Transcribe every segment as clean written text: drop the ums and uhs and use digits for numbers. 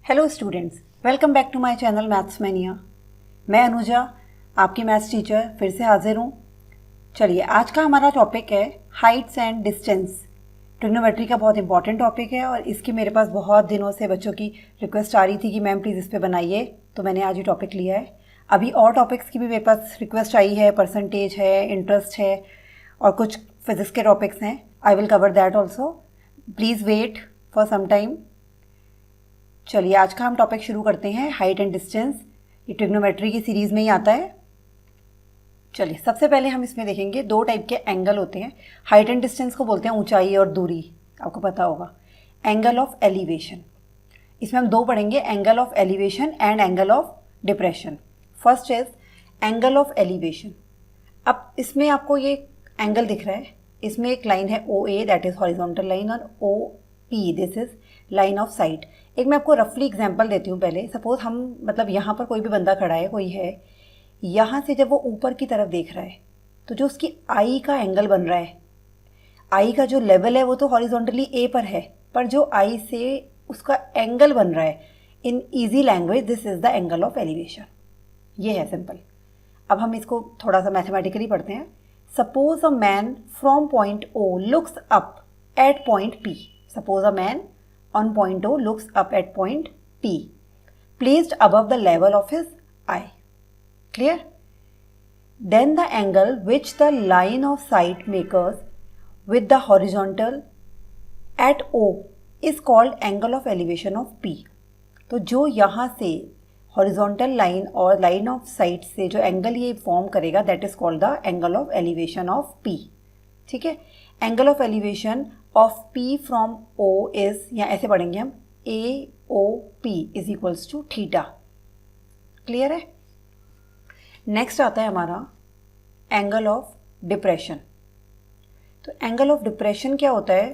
Hello students, welcome back to my channel Maths Mania. मैं अनुजा, आपकी maths teacher, फिर से हाजिर हूँ। चलिए, आज का हमारा टॉपिक है हाइट्स एंड डिस्टेंस। ट्रिग्नोमेट्री का बहुत इंपॉर्टेंट टॉपिक है और इसकी मेरे पास बहुत दिनों से बच्चों की रिक्वेस्ट आ रही थी कि मैम प्लीज़ इस पर बनाइए, तो मैंने आज ये टॉपिक लिया है। अभी और टॉपिक्स की भी मेरे पास रिक्वेस्ट आई है, परसेंटेज है, इंटरेस्ट है और कुछ फिजिक्स के टॉपिक्स हैं। I will cover that also, please wait for some time. चलिए, आज का हम टॉपिक शुरू करते हैं, हाइट एंड डिस्टेंस। ये ट्रिग्नोमेट्री की सीरीज़ में ही आता है। चलिए, सबसे पहले हम इसमें देखेंगे दो टाइप के एंगल होते हैं। हाइट एंड डिस्टेंस को बोलते हैं ऊंचाई और दूरी, आपको पता होगा। एंगल ऑफ एलिवेशन, इसमें हम दो पढ़ेंगे, angle of elevation and angle of depression. First is angle of elevation. अब इसमें आपको ये एंगल दिख रहा है, इसमें एक लाइन है O A, that is horizontal line, और O P, this is line of sight. एक मैं आपको रफली एग्जांपल देती हूँ पहले। सपोज हम यहाँ पर कोई भी बंदा खड़ा है, कोई है, यहाँ से जब वो ऊपर की तरफ देख रहा है तो जो उसकी आई का एंगल बन रहा है, आई का जो लेवल है वो तो हॉरिजॉन्टली ए पर है, पर जो आई से उसका एंगल बन रहा है, इन easy language this is the angle of elevation. ये है सिंपल। अब हम इसको थोड़ा सा मैथमेटिकली पढ़ते हैं। Suppose a man from point O looks up at point P. Suppose a man on point O looks up at point P, placed above the level of his eye. Clear? Then the angle which the line of sight makes with the horizontal at O is called angle of elevation of P. तो जो यहाँ से horizontal line और line of sight से जो angle ये form करेगा, that is called the angle of elevation of P. ठीक है? Angle of elevation of P from O is, या ऐसे पढ़ेंगे हम, AOP is equals to theta. Clear है? नेक्स्ट आता है हमारा एंगल ऑफ डिप्रेशन। तो एंगल ऑफ डिप्रेशन क्या होता है,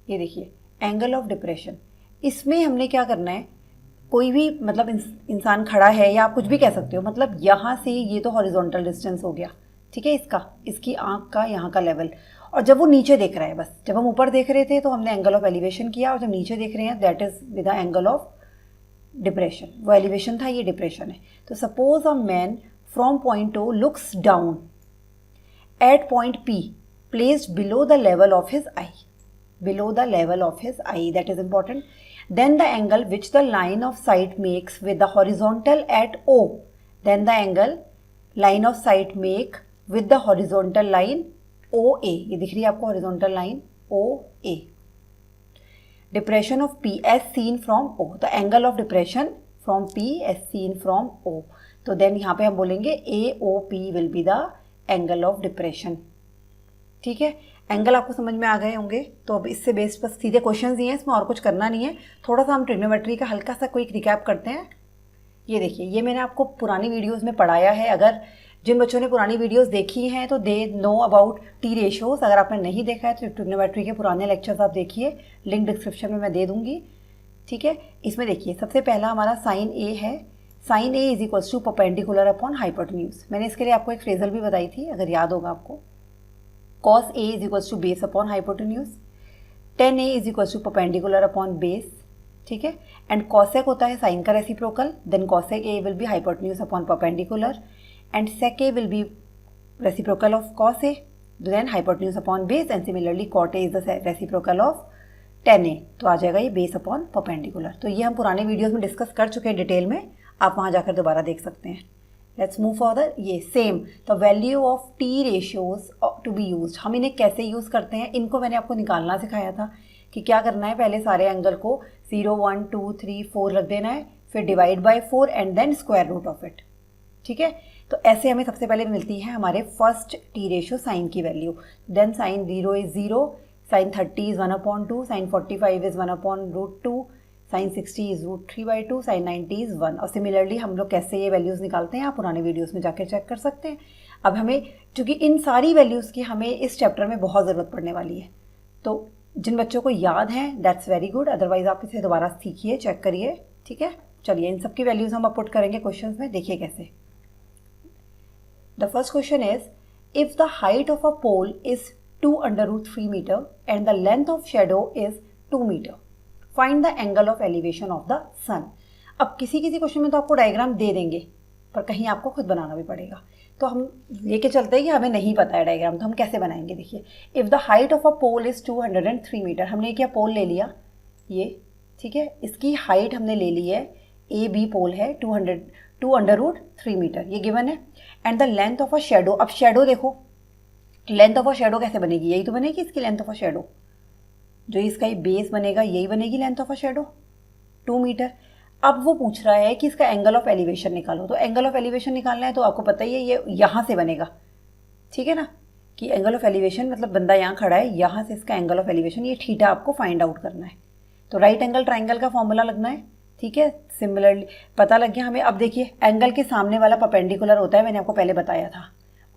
ये देखिए, एंगल ऑफ डिप्रेशन। इसमें हमने क्या करना है, कोई भी इंसान खड़ा है, या आप कुछ भी कह सकते हो, यहाँ से ये तो हॉरिजॉन्टल डिस्टेंस हो गया, ठीक है, इसकी आंख का यहाँ का लेवल। और जब वो नीचे देख रहा है, बस जब हम ऊपर देख रहे थे तो हमने एंगल ऑफ एलिवेशन किया, और जब नीचे देख रहे हैं that is with the angle of depression. वो एलिवेशन था, ये डिप्रेशन है। तो suppose a man from point O looks down at point P placed below the level of his eye, below the level of his eye, that is important. Then the angle which the line of sight makes with the horizontal at O, then the angle line of sight make with the horizontal line OA, ये दिख रही है आपको horizontal line OA. Depression of P as seen from O, the angle of depression from P as seen from O. तो then यहाँ पे हम बोलेंगे AOP will be the angle of depression. ठीक है, एंगल आपको समझ में आ गए होंगे। तो अब इससे बेस्ड बस सीधे क्वेश्चंस ही हैं, इसमें और कुछ करना नहीं है। थोड़ा सा हम ट्रिग्नोमेट्री का हल्का सा क्विक रिकैप करते हैं। ये देखिए, ये मैंने आपको पुरानी वीडियोस में पढ़ाया है। अगर जिन बच्चों ने पुरानी वीडियोस देखी हैं तो they know about T ratios. अगर आपने नहीं देखा है तो ट्रिग्नोमेट्री के पुराने लेक्चर्स आप देखिए, लिंक डिस्क्रिप्शन में मैं दे दूँगी। ठीक है, इसमें देखिए, सबसे पहला हमारा साइन ए है। Sine A is equals to perpendicular upon hypotenuse. मैंने इसके लिए आपको एक फ्रेजल भी बताई थी, अगर याद होगा आपको। cos A is equals to base upon hypotenuse, tan A is equals to perpendicular upon base, ठीक है। एंड cosec होता है साइन का reciprocal, then cosec A will be hypotenuse upon perpendicular and sec A will be reciprocal of cos A, then hypotenuse upon base, and similarly cot A is the reciprocal of tan A। तो आ जाएगा ये base upon perpendicular. तो ये हम पुराने videos में discuss कर चुके हैं डिटेल में, आप वहाँ जाकर दोबारा देख सकते हैं। Let's move further. ये same, the value of T ratios to be used. हम इन्हें कैसे यूज़ करते हैं, इनको मैंने आपको निकालना सिखाया था कि क्या करना है। पहले सारे एंगल को 0, 1, 2, 3, 4 रख देना है, फिर divide by 4 and then square root of it. ठीक है, तो ऐसे हमें सबसे पहले मिलती है हमारे फर्स्ट टी रेशियो साइन की value. Then sine 0 is 0, sine 30 is 1/2, sine 45 is 1/√2, sine 60 is √3/2, sine 90 is 1। और सिमिलरली हम लोग कैसे ये वैल्यूज़ निकालते हैं आप पुराने वीडियोस में जाकर चेक कर सकते हैं। अब हमें, चूँकि इन सारी वैल्यूज़ की हमें इस चैप्टर में बहुत ज़रूरत पड़ने वाली है, तो जिन बच्चों को याद हैं दैट्स वेरी गुड, अदरवाइज आप इसे दोबारा सीखिए, चेक करिए। ठीक है, चलिए इन सब की वैल्यूज़ हम अब पुट करेंगे क्वेश्चन में, देखिए कैसे। The first question is, if the height of a pole is 2√3 metre and the length of shadow is 2 metre. Find the angle of elevation of the sun. अब किसी किसी क्वेश्चन में तो आपको डायग्राम दे देंगे, पर कहीं आपको खुद बनाना भी पड़ेगा। तो हम लेके चलते हैं कि हमें नहीं पता है डायग्राम, तो हम कैसे बनाएंगे। देखिए, if the height of a pole is 203 metre, हमने क्या पोल ले लिया ये, ठीक है, इसकी हाइट हमने ले ली है, ए बी पोल है 2 √3 मीटर, ये गिवन है। And the length of a shadow, अब शेडो देखो, लेंथ ऑफ अ शेडो कैसे बनेगी, यही तो बनेगी इसकी लेंथ ऑफ अ शेडो, जो इसका ये बेस बनेगा यही बनेगी length of a shadow 2 metre. अब वो पूछ रहा है कि इसका एंगल ऑफ एलिवेशन निकालो, तो एंगल ऑफ एलिवेशन निकालना है तो आपको पता ही है ये यहाँ से बनेगा, ठीक है ना, कि एंगल ऑफ एलिवेशन मतलब बंदा यहाँ खड़ा है, यहाँ से इसका एंगल ऑफ एलिवेशन ये थीटा आपको फाइंड आउट करना है। तो राइट एंगल ट्राइंगल का फॉर्मूला लगना है, ठीक है, सिमिलरली पता लग गया हमें। अब देखिए, एंगल के सामने वाला परपेंडिकुलर होता है, मैंने आपको पहले बताया था,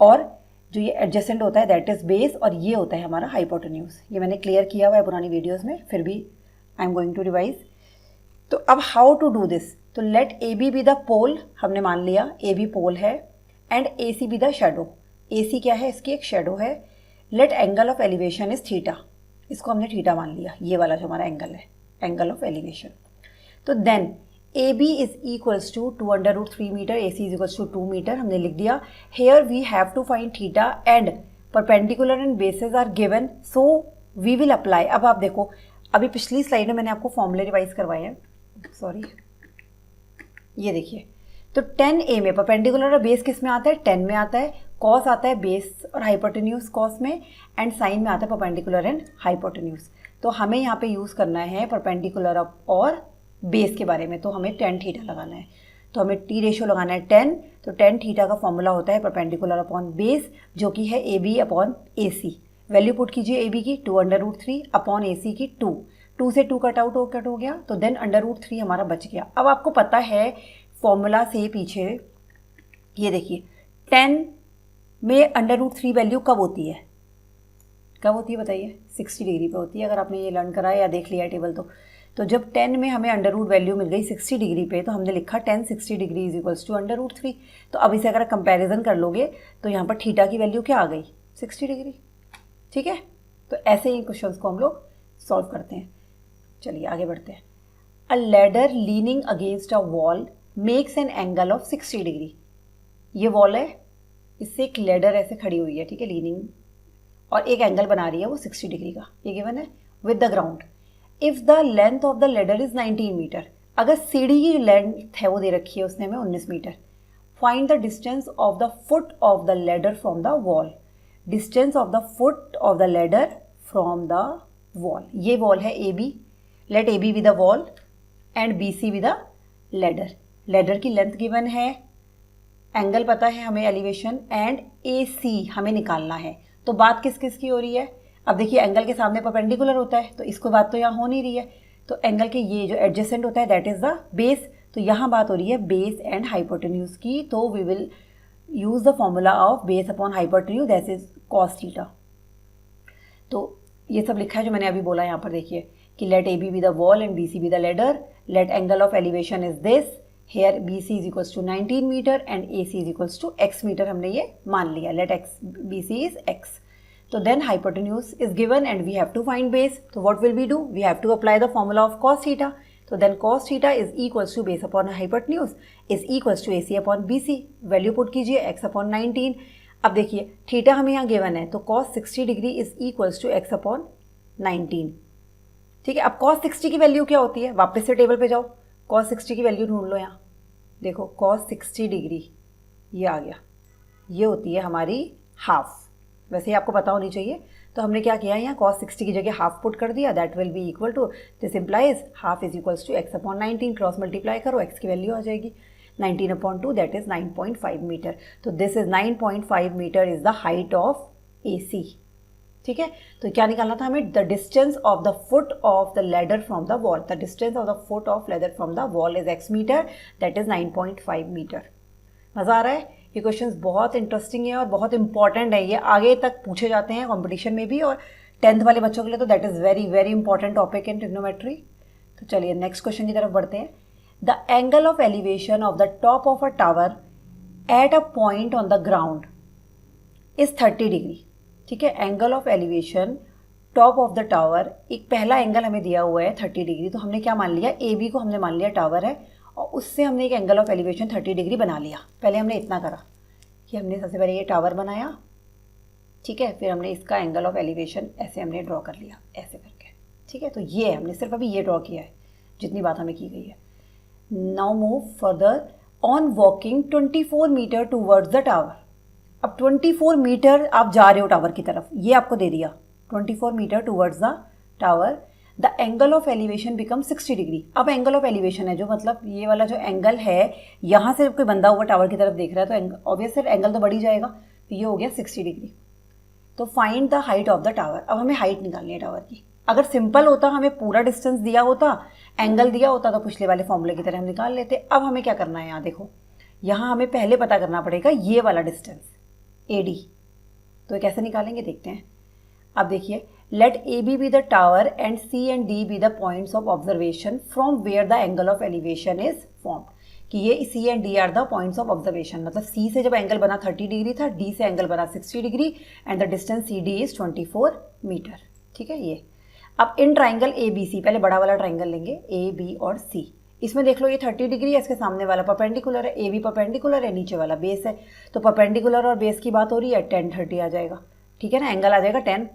और जो ये एडजेसेंट होता है दैट इज़ बेस, और ये होता है हमारा हाइपोटेन्यूज। ये मैंने क्लियर किया हुआ है पुरानी वीडियोज़ में, फिर भी I am going to revise. तो अब हाउ टू डू दिस, तो let A B the pole, हमने मान लिया ए बी पोल है, and A C B the shadow, A C क्या है, इसकी एक शेडो है। Let angle of elevation is theta, इसको हमने थीटा मान लिया, ये वाला जो हमारा एंगल है, एंगल ऑफ एलिवेशन। तो then A B is equals to 2 √3 metre, A C is equals to 2 metre, हमने लिख दिया। Here we have to find theta and perpendicular and basis are given, so we will apply. अब आप देखो, अभी पिछली slide में मैंने आपको फॉर्मूले रिवाइज करवाए हैं, सॉरी, ये देखिए, तो 10A में परपेंडिकुलर और बेस किस में आता है, 10 में आता है, कॉस आता है बेस और हाइपोटेन्यूज कॉस में, एंड साइन में आता है परपेंडिकुलर एंड हाइपोटेन्यूज। तो हमें यहाँ पे यूज़ करना है परपेंडिकुलर और बेस के बारे में, तो हमें 10 थीटा लगाना है, तो हमें टी रेशियो लगाना है 10, तो 10 थीटा का फॉर्मूला होता है परपेंडिकुलर अपॉन बेस, जो कि है A B upon A C. Value put कीजिए ए बी की 2 √3 अपॉन ए सी की 2 से 2 कट हो गया, तो देन √3 हमारा बच गया। अब आपको पता है फॉर्मूला से पीछे, ये देखिए 10 में √3 वैल्यू कब होती है, कब होती है बताइए, 60 डिग्री पे होती है, अगर आपने ये लर्न करा है या देख लिया है टेबल तो जब 10 में हमें √ वैल्यू मिल गई 60 डिग्री पे, तो हमने लिखा 10 60 डिग्री इज इक्वल्स टू √3। तो अब इसे अगर कंपैरिजन कर लोगे तो यहाँ पर थीटा की वैल्यू क्या आ गई, 60 डिग्री, ठीक है। तो ऐसे ही क्वेश्चंस को हम लोग सॉल्व करते हैं। चलिए आगे बढ़ते हैं। अ ladder leaning against a wall makes an angle of 60 degree. ये वॉल है, इससे एक लैडर ऐसे खड़ी हुई है, ठीक है, लीनिंग, और एक एंगल बना रही है वो 60 डिग्री का, ये गिवन है, with the ground. If the length of the ladder is 19 metre, अगर सीढ़ी की लेंथ है वो दे रखी है उसने हमें 19 metre. Find the distance of the foot of the ladder from the wall, distance of the foot of the ladder from the wall. ये वॉल है A B, let A B be the wall and B C B the ladder. Ladder की length given है, angle पता है हमें elevation, and A सी हमें निकालना है। तो बात किस किस की हो रही है, अब देखिए एंगल के सामने परपेंडिकुलर होता है, तो इसको बात तो यहाँ हो नहीं रही है, तो एंगल के ये जो एडजेसेंट होता है दैट इज द बेस, तो यहाँ बात हो रही है बेस एंड हाइपोटेन्यूज की। तो we will use the formula of base upon hypotenuse, that is cos theta. तो ये सब लिखा है जो मैंने अभी बोला यहाँ पर, देखिए कि let A B be the wall and B C B the ladder, let angle of elevation is this, here B C is equals to 19 metre and A C is equals to x metre, हमने ये मान लिया, let x B C is x। तो then hypotenuse is given and we have to find base. So what will we do? We have to apply the formula of cos theta. So then cos theta is equals to base upon hypotenuse is equals to AC upon BC. Value put कीजिए x upon 19. अब देखिए theta हमें यहाँ given है, तो cos 60 degree is equals to x upon 19. ठीक है, अब cos 60 की वैल्यू क्या होती है, वापस से टेबल पे जाओ, cos 60 की वैल्यू ढूंढ लो। यहाँ देखो cos 60 डिग्री ये आ गया, ये होती है हमारी हाफ, वैसे ही आपको पता होनी चाहिए। तो हमने क्या किया, यहाँ cos 60 की जगह हाफ पुट कर दिया, that will be equal to, this implies half is equals to x upon 19, cross multiply करो, x की वैल्यू आ जाएगी 19 अपॉन 2, दैट इज 9.5 मीटर। तो this is 9.5 metre is the height of AC, ठीक है। तो क्या निकालना था हमें, the distance of the foot of the ladder from the wall, the distance of the foot of ladder from the wall is x metre, that is 9.5 metre. मज़ा आ रहा है, ये क्वेश्चंस बहुत इंटरेस्टिंग है और बहुत इंपॉर्टेंट है, ये आगे तक पूछे जाते हैं कंपटीशन में भी, और 10th वाले बच्चों के लिए तो that is very very important topic in trigonometry. तो चलिए नेक्स्ट क्वेश्चन की तरफ बढ़ते हैं। The angle of elevation of the top of a tower at a point on the ground is 30 degree, ठीक है। Angle of elevation top of the tower, एक पहला एंगल हमें दिया हुआ है 30 डिग्री, तो हमने क्या मान लिया, ए बी को हमने मान लिया टावर है और उससे हमने एक एंगल ऑफ एलिवेशन 30 डिग्री बना लिया। पहले हमने इतना करा कि हमने सबसे पहले ये टावर बनाया, ठीक है, फिर हमने इसका एंगल ऑफ एलिवेशन ऐसे हमने ड्रॉ कर लिया ऐसे करके, ठीक है। तो ये हमने सिर्फ अभी ये ड्रॉ किया है जितनी बात हमें की गई है। Now move further on walking 24 metre towards the tower. अब 24 मीटर आप जा रहे हो टावर की तरफ, ये आपको दे दिया 24 metre towards the tower, the angle of elevation become 60 degree. अब एंगल ऑफ एलिवेशन है जो मतलब ये वाला जो एंगल है, यहाँ से कोई बंदा हुआ टावर की तरफ देख रहा है तो ऑब्वियस एंगल तो बढ़ ही जाएगा, तो ये हो गया 60 डिग्री। तो find the height of the tower. अब हमें हाइट निकालनी है टावर की। अगर सिंपल होता, हमें पूरा डिस्टेंस दिया होता, एंगल दिया होता, तो पिछले वाले फॉर्मूले की तरह हम निकाल लेते। अब हमें क्या करना है, यहाँ देखो, यहाँ हमें पहले पता करना पड़ेगा ये वाला डिस्टेंस AD। तो कैसे निकालेंगे देखते हैं। अब देखिए, let AB be the tower and C and D be the points of observation from where the angle of elevation is formed. कि ये C and D are the points of observation, मतलब C से जब angle बना 30 degree था, D से angle बना 60 degree and the distance CD is 24 metre, ठीक है। ये अब इन ट्राइंगल ABC, पहले बड़ा वाला ट्राइंगल लेंगे AB और C। इसमें देख लो ये 30 डिग्री है, इसके सामने वाला परपेंडिकुलर है, AB परपेंडिकुलर है, नीचे वाला बेस है, तो परपेंडिकुलर और बेस की बात हो रही है, 10 30 आ जाएगा, ठीक है ना, एंगल आ जाएगा 10।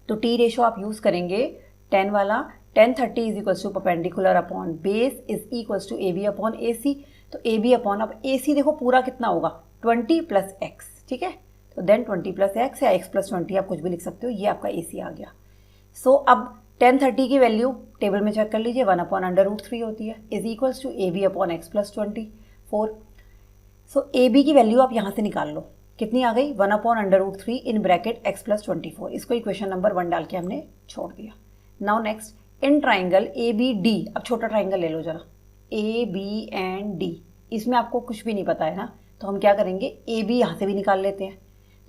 तो T रेशो आप यूज़ करेंगे 10 वाला, 10 30 is equals to perpendicular upon base is equals to AB upon AC। तो AB अपॉन, अब AC देखो पूरा कितना होगा, 20 प्लस x, ठीक है। तो देन 20 प्लस x या x प्लस 20 आप कुछ भी लिख सकते हो, ये आपका AC आ गया। सो अब 10 30 की वैल्यू टेबल में चेक कर लीजिए, 1 अपॉन √3 होती है, is equals to AB upon x plus 24। So AB की वैल्यू आप यहाँ से निकाल लो, कितनी आ गई, 1 upon √3 in bracket x plus 24। इसको इक्वेशन नंबर 1 डाल के हमने छोड़ दिया। Now next, in triangle ABD, अब छोटा ट्राइंगल ले लो जरा, AB एंड D, इसमें आपको कुछ भी नहीं पता है ना, तो हम क्या करेंगे, AB यहाँ से भी निकाल लेते हैं।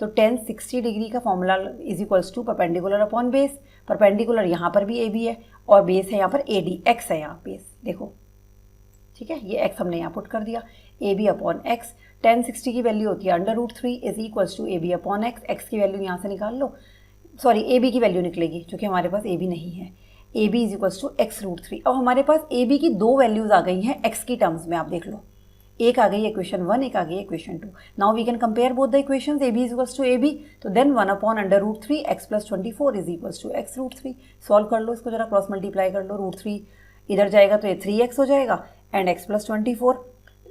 तो 10 60 डिग्री का formula is equals to perpendicular upon base, perpendicular यहाँ पर भी AB है और बेस है यहाँ पर AD, x है यहाँ बेस, देखो, ठीक है, ये x हमने यहाँ पुट कर दिया, AB अपॉन x। 10 60 की वैल्यू होती है √3 is equals to AB upon x, x की वैल्यू यहाँ से निकाल लो, सॉरी AB की वैल्यू निकलेगी क्योंकि हमारे पास AB नहीं है, AB is equals to x√3। अब हमारे पास AB की दो वैल्यूज आ गई हैं x की टर्म्स में, आप देख लो, एक आ गई इक्वेशन 1, एक आ गई equation 2। Now we can compare both the equations, AB is equals to AB, तो then 1 upon √3 x plus 24 is equals to x√3। Solve कर लो इसको, जरा क्रॉस मल्टीप्लाई कर लो, √3 इधर जाएगा तो ये 3x हो जाएगा and x plus 24,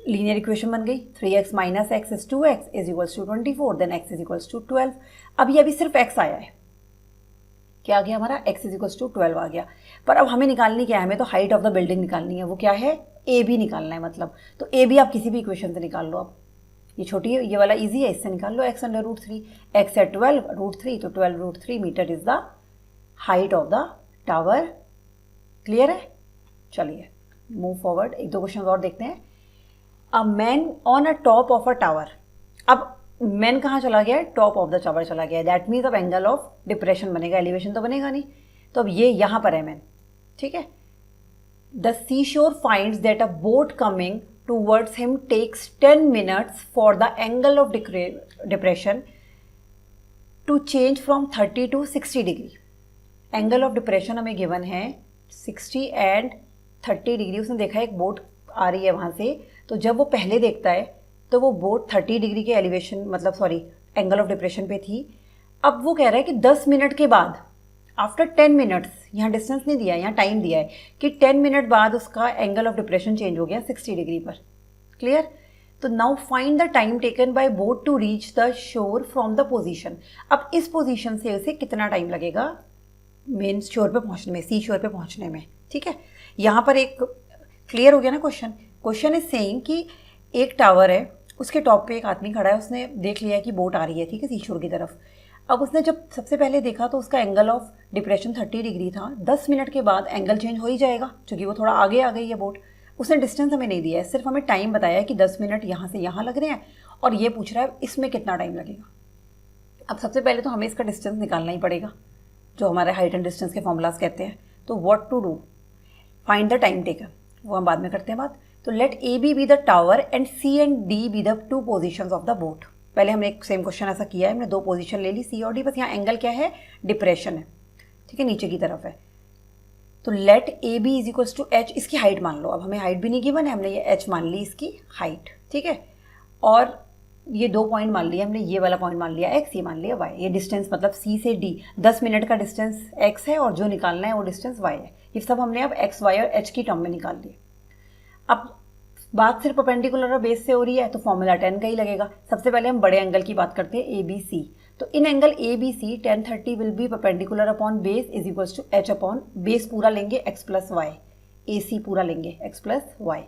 linear equation बन गई, 3x minus x is 2x is equals to 24, then x is equals to 12। अब ये अभी सिर्फ x आया है, क्या आ गया हमारा, x इज इक्वल्स टू 12 आ गया। पर अब हमें निकालनी क्या है, हमें तो हाइट ऑफ द बिल्डिंग निकालनी है, वो क्या है, AB निकालना है मतलब। तो AB आप किसी भी इक्वेशन से निकाल लो, अब ये छोटी है, ये वाला इजी है, इससे निकाल लो, x अंडर √3, x है 12 √3, तो 12 √3 metre is the height of the tower. Clear है, चलिए मूव फॉरवर्ड, एक दो क्वेश्चन और देखते हैं। A man on a top of a tower, अब मैन कहाँ चला गया है, टॉप ऑफ द टावर चला गया है, दैट मीन्स अब एंगल ऑफ डिप्रेशन बनेगा, एलिवेशन तो बनेगा नहीं, तो अब ये यहाँ पर है मैन, ठीक है। The sea shore finds that a boat coming towards him takes 10 minutes for the angle of depression to change from 30 to 60 degree. Angle of depression हमें गिवन है 60 एंड 30 डिग्री, उसने देखा है एक बोट आ रही है वहाँ से, तो जब वो पहले देखता है तो वो बोट 30 डिग्री के एलिवेशन, मतलब सॉरी एंगल ऑफ डिप्रेशन पे थी। अब वो कह रहा है कि 10 मिनट के बाद, आफ्टर 10 मिनट्स, यहाँ डिस्टेंस नहीं दिया है, यहाँ टाइम दिया है कि 10 मिनट बाद उसका एंगल ऑफ डिप्रेशन चेंज हो गया 60 डिग्री पर। क्लियर, तो now find the time taken by boat to reach the shore from the position. अब इस पोजीशन से उसे कितना टाइम लगेगा मेन शोर पे पहुँचने में, सी शोर पे पहुँचने में, ठीक है। यहाँ पर एक क्लियर हो गया ना क्वेश्चन। क्वेश्चन इज सेइंग कि एक टावर है, उसके टॉप पे एक आदमी खड़ा है, उसने देख लिया कि बोट आ रही है, ठीक है, सी शोर की तरफ। अब उसने जब सबसे पहले देखा तो उसका एंगल ऑफ डिप्रेशन 30 डिग्री था। 10 मिनट के बाद एंगल चेंज हो ही जाएगा क्योंकि वो थोड़ा आगे आ गई है बोट। उसने डिस्टेंस हमें नहीं दिया है, सिर्फ हमें टाइम बताया है कि 10 मिनट यहाँ से यहाँ लग रहे हैं और ये पूछ रहा है इसमें कितना टाइम लगेगा। अब सबसे पहले तो हमें इसका डिस्टेंस निकालना ही पड़ेगा, जो हमारे हाइट एंड डिस्टेंस के फॉर्मूलाज कहते हैं। तो what to do, find the time taken, वो हम बाद में करते हैं बात। तो let AB be the tower and C and D be the 2 positions of the boat. पहले हमने एक सेम क्वेश्चन ऐसा किया है, हमने 2 पोजीशन ले ली, C और D, बस यहाँ एंगल क्या है, डिप्रेशन है। ठीक है, नीचे की तरफ है। तो let A B is equals to H, इसकी हाइट मान लो। अब हमें हाइट भी नहीं गिवन है, हमने ये एच मान ली इसकी हाइट, ठीक है। और ये 2 पॉइंट मान लिया हमने, ये वाला पॉइंट मान लिया एक्स, ये मान लिया वाई। ये डिस्टेंस मतलब सी से डी 10 मिनट का डिस्टेंस एक्स है और जो निकालना है वो डिस्टेंस वाई है। ये सब हमने अब एक्स वाई और एच की टर्म में निकाल लिए। अब बात सिर्फ परपेंडिकुलर और बेस से हो रही है तो फॉर्मूला 10 का ही लगेगा। सबसे पहले हम बड़े एंगल की बात करते हैं, ए बी सी। तो in angle A B C tan 30 will be perpendicular upon base is equals to H upon base पूरा लेंगे X plus Y, A C पूरा लेंगे एक्स प्लस वाई।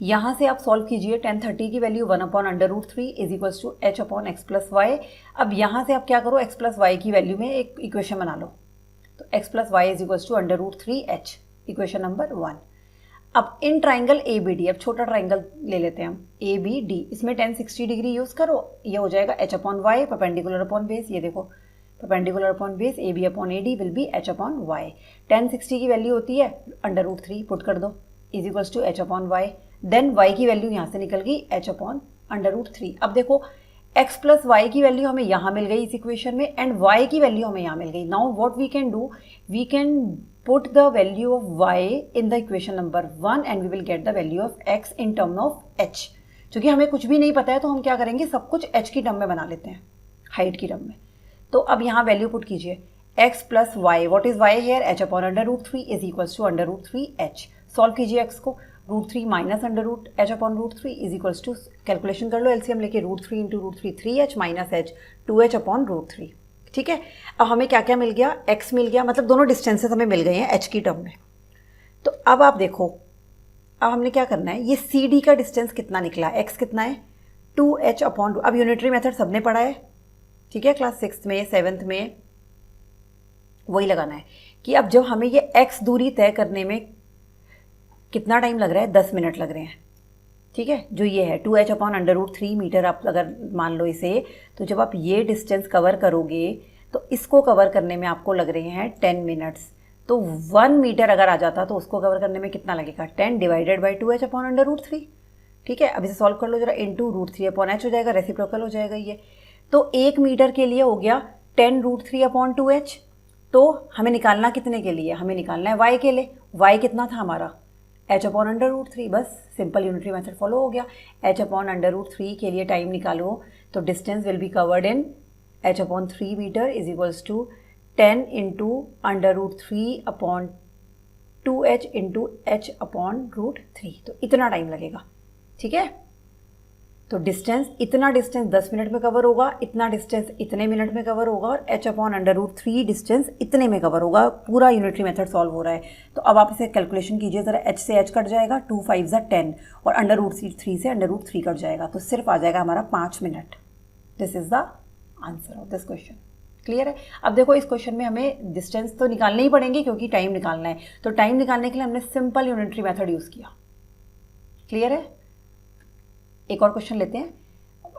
यहाँ से आप सॉल्व कीजिए, tan 30 की value 1 upon under root 3 is equals to H upon X plus Y. अब यहाँ से आप क्या करो, एक्स प्लस वाई की वैल्यू में एक इक्वेशन बना लो। तो X plus Y is equals to under root 3 H, equation number 1। अब in triangle A B D, अब छोटा ट्राइंगल ले लेते हैं हम, ए बी डी, इसमें tan 60 डिग्री यूज़ करो, ये हो जाएगा H upon Y perpendicular upon base. ये देखो perpendicular upon base A B upon A D will be H upon Y. tan 60 की वैल्यू होती है अंडर रूट 3, पुट कर दो, is equals to H upon Y. Then Y की value यहाँ से निकल गई एच अपॉन अंडर रूट 3। अब देखो x प्लस वाई की वैल्यू हमें यहाँ मिल गई इस इक्वेशन में एंड y की वैल्यू हमें यहाँ मिल गई। Now what we can do, we can put the value of y in the equation number 1 and we will get the value of x in term of h। क्योंकि हमें कुछ भी नहीं पता है तो हम क्या करेंगे, सब कुछ h की टर्म में बना लेते हैं, हाइट की टर्म में। तो अब यहाँ वैल्यू पुट कीजिए, x plus Y, what is y here, h upon under root 3 is equals to under root 3 h। Solve कीजिए x को, root 3 minus under root h upon root 3 is equals to, calculation कर लो LCM लेके, root 3 into root 3 3h minus h 2h upon root 3, ठीक है। अब हमें क्या क्या मिल गया, x मिल गया, मतलब दोनों डिस्टेंसेस हमें मिल गए हैं h की टर्म में। तो अब आप देखो, अब हमने क्या करना है, ये सी डी का डिस्टेंस कितना निकला, x कितना है 2h अपॉन। अब यूनिटरी मेथड सबने पढ़ा है, ठीक है, क्लास 6th में 7th में, वही लगाना है कि अब जब हमें ये x दूरी तय करने में कितना टाइम लग रहा है, 10 मिनट लग रहे हैं, ठीक है। जो ये है 2h upon under root 3 metre, आप अगर मान लो इसे, तो जब आप ये डिस्टेंस कवर करोगे तो इसको कवर करने में आपको लग रहे हैं 10 मिनट्स। तो 1 मीटर अगर आ जाता तो उसको कवर करने में कितना लगेगा, 10 divided by 2h upon under root 3, ठीक है। अब इसे सॉल्व कर लो जरा, इंटू रूट 3 अपॉन h हो जाएगा, रेसिप्रोकल हो जाएगा ये। तो 1 मीटर के लिए हो गया 10 रूट 3 अपॉन 2h। तो हमें निकालना कितने के लिए, हमें निकालना है y के लिए। y कितना था हमारा, h अपॉन अंडर रूट 3, बस सिंपल यूनिटरी मेथड फॉलो हो गया। h अपॉन अंडर रूट 3 के लिए टाइम निकालो, तो distance will be covered in h upon 3 metre is equals to 10 into under root 3 upon 2h into h upon root 3। तो इतना time लगेगा, ठीक है। तो डिस्टेंस, इतना डिस्टेंस 10 मिनट में कवर होगा, इतना डिस्टेंस इतने मिनट में कवर होगा, और h upon under root 3 distance इतने में कवर होगा। पूरा यूनिटरी मेथड सॉल्व हो रहा है। तो अब आप इसे कैलकुलेशन कीजिए ज़रा, h से h कट जाएगा, 2 5 ज़ा 10, और अंडर रूट 3 से अंडर रूट 3 कट जाएगा, तो सिर्फ आ जाएगा हमारा 5 minute. This is the answer of this question. Clear है। अब देखो इस क्वेश्चन में हमें डिस्टेंस तो निकालने ही पड़ेंगे क्योंकि टाइम निकालना है। तो टाइम निकालने के लिए हमने सिंपल यूनिटरी मेथड यूज़ किया। क्लियर है। एक और क्वेश्चन लेते हैं,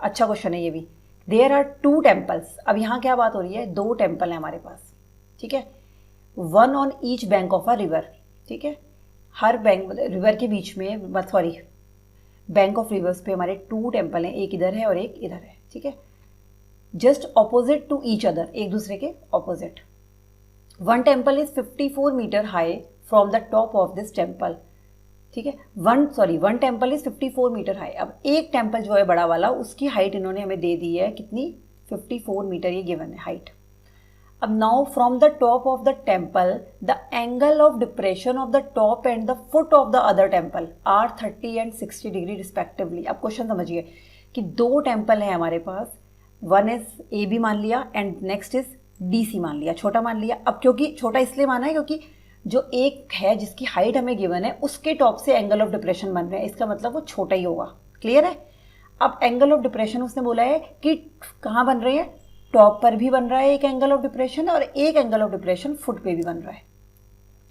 अच्छा क्वेश्चन है ये भी। There are 2 temples. अब यहाँ क्या बात हो रही है, 2 टेम्पल हैं हमारे पास, ठीक है। 1 on each bank of a river, ठीक है। हर बैंक, रिवर के बीच में, सॉरी बैंक ऑफ रिवर्स पे हमारे 2 टेम्पल हैं, एक इधर है और एक इधर है, ठीक है। Just opposite to each other, एक दूसरे के opposite. 1 temple is 54 metre high from the top of this temple, ठीक है। 1 टेम्पल इज 54 मीटर हाई। अब एक टेम्पल जो है बड़ा वाला, उसकी हाइट इन्होंने हमें दे दी है कितनी, 54 मीटर ये गिवन है हाइट। अब now from the top of the temple the angle of depression of the top and the foot of the other temple are 30 and 60 degree respectively. अब क्वेश्चन समझिए कि 2 टेम्पल है हमारे पास, 1 इज ए बी मान लिया and next is D C मान लिया, छोटा मान लिया। अब क्योंकि छोटा इसलिए माना है क्योंकि जो एक है जिसकी हाइट हमें गिवन है उसके टॉप से एंगल ऑफ डिप्रेशन बन रहे हैं, इसका मतलब वो छोटा ही होगा। क्लियर है। अब एंगल ऑफ डिप्रेशन उसने बोला है कि कहाँ बन रहे हैं, टॉप पर भी बन रहा है एक एंगल ऑफ डिप्रेशन और एक एंगल ऑफ डिप्रेशन फुट पे भी बन रहा है।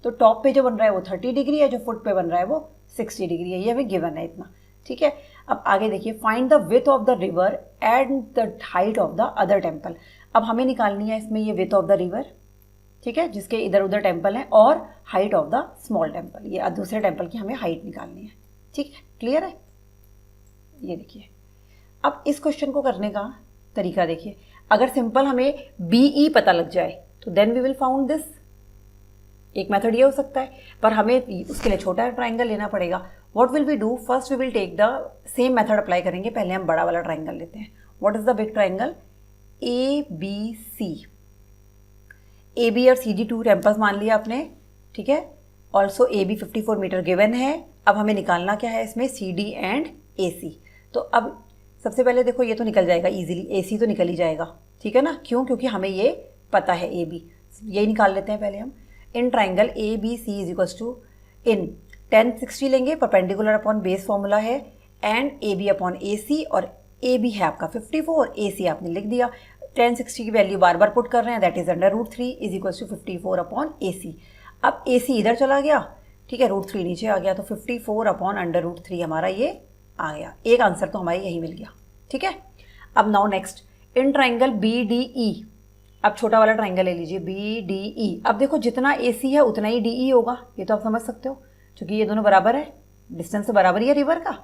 तो टॉप पे जो बन रहा है वो 30 डिग्री है, जो फुट पे बन रहा है वो 60 डिग्री है, ये हमें गिवन है इतना, ठीक है। अब आगे देखिए, find the width of the river and the height of the other temple. अब हमें निकालनी है इसमें ये विड्थ ऑफ द रिवर, ठीक है, जिसके इधर उधर टेम्पल हैं, और height of the small temple, ये दूसरे टेम्पल की हमें हाइट निकालनी है, ठीक है। क्लियर है। ये देखिए, अब इस क्वेश्चन को करने का तरीका देखिए। अगर सिंपल हमें BE पता लग जाए तो then we will found this. एक मेथड ये हो सकता है, पर हमें उसके लिए छोटा ट्राइंगल लेना पड़ेगा। What will we do, first we will take the same method apply करेंगे। पहले हम बड़ा वाला ट्राइंगल लेते हैं। What is the big triangle? A B C. A B और सी डी 2 टेम्पल्स मान लिया आपने, ठीक है। Also A B 54 metre given है। अब हमें निकालना क्या है इसमें? C D and A C. तो अब सबसे पहले देखो ये तो निकल जाएगा इजीली, ए सी तो निकल ही जाएगा, ठीक है ना। क्यों? क्योंकि हमें ये पता है ए बी, यही निकाल लेते हैं पहले हम। In triangle A B C is equals to, in 1060 लेंगे, परपेंडिकुलर अपॉन बेस फॉर्मूला है, and A B upon A C, और ए बी है आपका 54, ए सी आपने लिख दिया। 1060 की वैल्यू बार बार पुट कर रहे हैं, that is √3 is equals to 54 upon A C. अब ए सी इधर चला गया, ठीक है, √3 नीचे आ गया, तो 54 अपॉन √3 हमारा ये आ गया। एक आंसर तो हमारा यही मिल गया, ठीक है। अब now next, in triangle B D E, अब छोटा वाला ट्राइंगल ले लीजिए बी डी ई। अब देखो जितना ए सी है उतना ही डी ई होगा, ये तो आप समझ सकते हो, क्योंकि ये दोनों बराबर है, डिस्टेंस तो बराबर ही है रिवर का।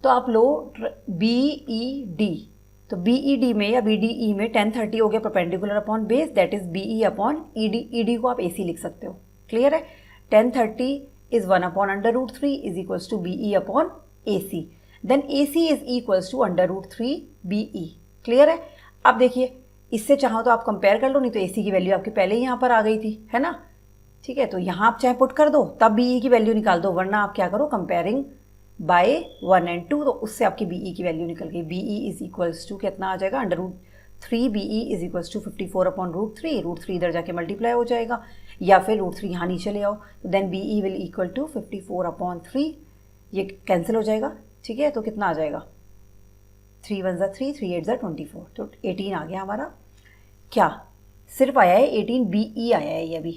तो आप लो बी ई डी, तो बी ई डी में या बी डी ई में 1030 हो गया perpendicular upon base, that is B E upon E D. E D को आप ए सी लिख सकते हो, क्लियर है। 1030 is 1 upon √3 is equals to B E upon A C, then A C is equals to √3 B E, clear है। अब देखिए इससे चाहो तो आप कंपेयर कर लो, नहीं तो ए सी की वैल्यू आपकी पहले ही यहाँ पर आ गई थी, है ना, ठीक है। तो यहाँ आप चाहे पुट कर दो, तब बी ई की वैल्यू निकाल दो, वरना आप क्या करो, कंपेयरिंग बाय 1 और 2, तो उससे आपकी बी ई की वैल्यू निकल गई। B E is equals to कितना आ जाएगा? √3 B E is equals to 54 upon √3, √3 इधर जाके मल्टीप्लाई हो जाएगा, या फिर √3 यहाँ नीचे ले आओ, तो then B E will equal to 54 upon 3, ये कैंसिल हो जाएगा, ठीक है। तो कितना आ जाएगा? 3 1 ज़ा 3, 3 8 ज़ा 24, तो 18 आ गया हमारा। क्या सिर्फ आया है 18? बी ई आया है, ये अभी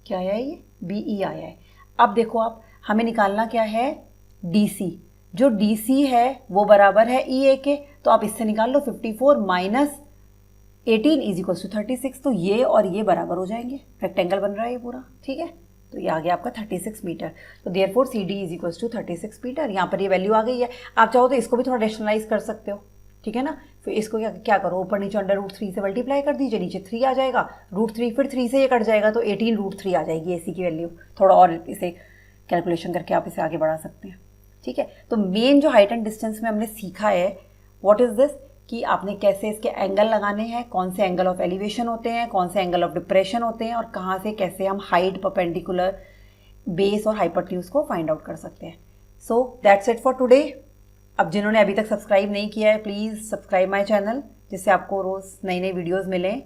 क्या आया है? ये बी ई आया है। अब देखो आप, हमें निकालना क्या है? D C. जो डी सी है वो बराबर है ई ए के, तो आप इससे निकाल लो 54 माइनस 18 इज इक्वल्स टू 36, तो ये और ये बराबर हो जाएंगे, रेक्टेंगल बन रहा है ये पूरा, ठीक है। तो ये आ गया आपका 36 मीटर। तो therefore C D is equals to 36 metre. यहाँ पर ये वैल्यू आ गई है। आप चाहो तो इसको भी थोड़ा रेशनलाइज कर सकते हो, ठीक है ना। फिर इसको क्या करो, ऊपर नीचे √3 से मल्टीप्लाई कर दीजिए, नीचे 3 आ जाएगा, √3 फिर 3 से ये कट जाएगा, तो 18 √3 आ जाएगी एसी की वैल्यू। थोड़ा और इसे कैलकुलेशन करके आप इसे आगे बढ़ा सकते हैं, ठीक है। तो मेन जो हाइट एंड डिस्टेंस में हमने सीखा है, व्हाट इज दिस, कि आपने कैसे इसके एंगल लगाने हैं, कौन से एंगल ऑफ एलिवेशन होते हैं, कौन से एंगल ऑफ डिप्रेशन होते हैं, और कहाँ से कैसे हम हाइट, परपेंडिकुलर, बेस और हाइपोटेन्यूज को फाइंड आउट कर सकते हैं। So that's it for today. अब जिन्होंने अभी तक सब्सक्राइब नहीं किया है, प्लीज़ सब्सक्राइब माय चैनल, जिससे आपको रोज़ नई नई वीडियोस मिलें।